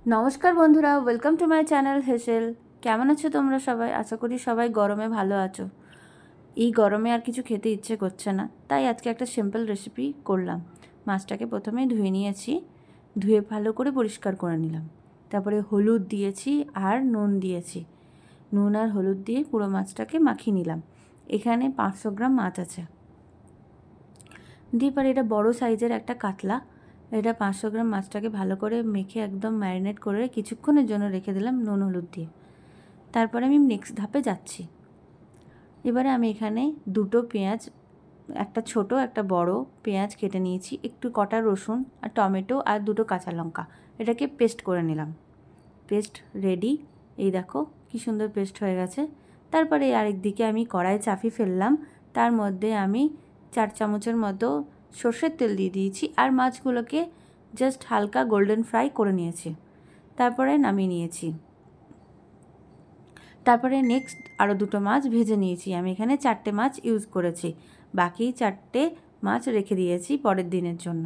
নমস্কার বন্ধুরা, welcome to my channel হেসেল। কেমন আছো তোমরা সবাই? আশা করি সবাই গরমে ভালো আছো। এই গরমে আর কিছু খেতে ইচ্ছে করছে না, তাই আজকে একটা সিম্পল রেসিপি করলাম। মাছটাকে প্রথমে ধুয়ে নিয়েছি, ধুয়ে ভালো করে পরিষ্কার করে নিলাম। তারপরে হলুদ দিয়েছি আর নুন দিয়েছি। নুন আর হলুদ দিয়ে পুরো মাছটাকে মাখিয়ে নিলাম। এখানে 500 গ্রাম মাছ আছে। দিয়ে পরে এটা বড় সাইজের একটা কাতলা। এটা 500 গ্রাম মাছটাকে ভালো করে মেখে একদম ম্যারিনেট করে কিছুক্ষণের জন্য রেখে দিলাম নুন হলুদ দিয়ে। তারপরে আমি নেক্সট ধাপে যাচ্ছি। এবারে আমি এখানে দুটো পেঁয়াজ, একটা ছোট একটা বড় পেঁয়াজ কেটে নিয়েছি, একটু কটা রসুন আর টমেটো আর দুটো কাঁচা লঙ্কা, এটাকে পেস্ট করে নিলাম। Paste ready. এই দেখো কি সুন্দর পেস্ট হয়ে গেছে। তারপরে আরেক দিকে আমি কড়াই চাপিয়ে ফেললাম। তার মধ্যে আমি 4 চামচের মতো সর্ষের তেল দিয়ে দিয়েছি আর মাছগুলোকে জাস্ট হালকা গোল্ডেন ফ্রাই করে নিয়েছি। তারপরে নামিয়ে নিয়েছি। তারপরে নেক্সট আরও দুটো মাছ ভেজে নিয়েছি। আমি এখানে 4টে মাছ ইউজ করেছি, বাকি 4টে মাছ রেখে দিয়েছি পরের দিনের জন্য।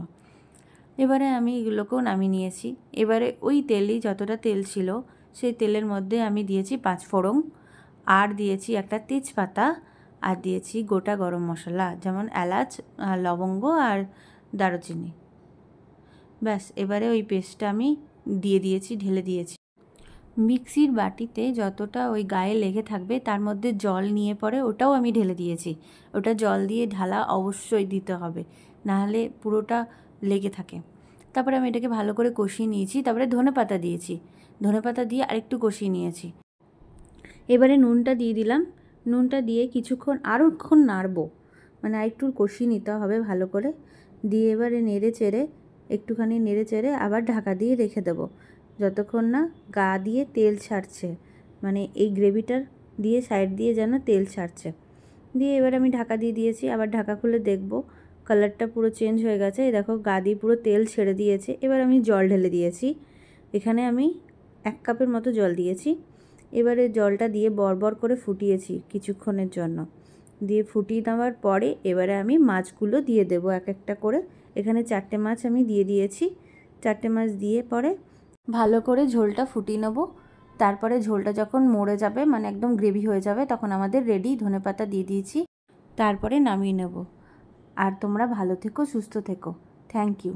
এবারে আমি এগুলোকেও নামিয়ে নিয়েছি। এবারে ওই তেলই যতটা তেল ছিল সেই তেলের মধ্যে আমি দিয়েছি 5 ফোড়ন, আর দিয়েছি একটা তেজপাতা, আর দিয়েছি গোটা গরম মশলা যেমন এলাচ, লবঙ্গ আর দারুচিনি। ব্যাস, এবারে ওই পেস্টটা আমি দিয়ে দিয়েছি, ঢেলে দিয়েছি। মিক্সির বাটিতে যতটা ওই গায়ে লেগে থাকবে তার মধ্যে জল নিয়ে পরে ওটাও আমি ঢেলে দিয়েছি। ওটা জল দিয়ে ঢালা অবশ্যই দিতে হবে, নাহলে পুরোটা লেগে থাকে। তারপরে আমি এটাকে ভালো করে কষিয়ে নিয়েছি। তারপরে ধনেপাতা দিয়েছি, ধনেপাতা দিয়ে আরেকটু কষিয়ে নিয়েছি। এবারে নুনটা দিয়ে দিলাম। নুনটা দিয়ে আরোক্ষণ নাড়বো, মানে আরেকটু কষিয়ে নিতে হবে ভালো করে। দিয়ে এবারে একটুখানি নেড়ে চেড়ে আবার ঢাকা দিয়ে রেখে দেবো যতক্ষণ না গা দিয়ে তেল ছাড়ছে, মানে এই গ্রেভিটার দিয়ে সাইড দিয়ে যেন তেল ছাড়ছে। দিয়ে এবার আমি ঢাকা দিয়ে দিয়েছি। আবার ঢাকা খুলে দেখব, কালারটা পুরো চেঞ্জ হয়ে গেছে। এই দেখো গা দিয়ে পুরো তেল ছেড়ে দিয়েছে। এবার আমি জল ঢেলে দিয়েছি। এখানে আমি 1 কাপের মতো জল দিয়েছি। এবারে জলটা দিয়ে বরবর করে ফুটিয়েছি কিছুক্ষণের জন্য। দিয়ে ফুটিয়ে দেওয়ার পরে এবারে আমি মাছগুলো দিয়ে দেবো এক একটা করে। এখানে 4টে মাছ আমি দিয়ে দিয়েছি। 4টে মাছ দিয়ে পরে ভালো করে ঝোলটা ফুটিয়ে নেবো। তারপরে ঝোলটা যখন মরে যাবে, মানে একদম গ্রেভি হয়ে যাবে, তখন আমাদের রেডি। ধনেপাতা দিয়ে দিয়েছি। তারপরে নামিয়ে নেব। আর তোমরা ভালো থেকো, সুস্থ থেকো। Thank you.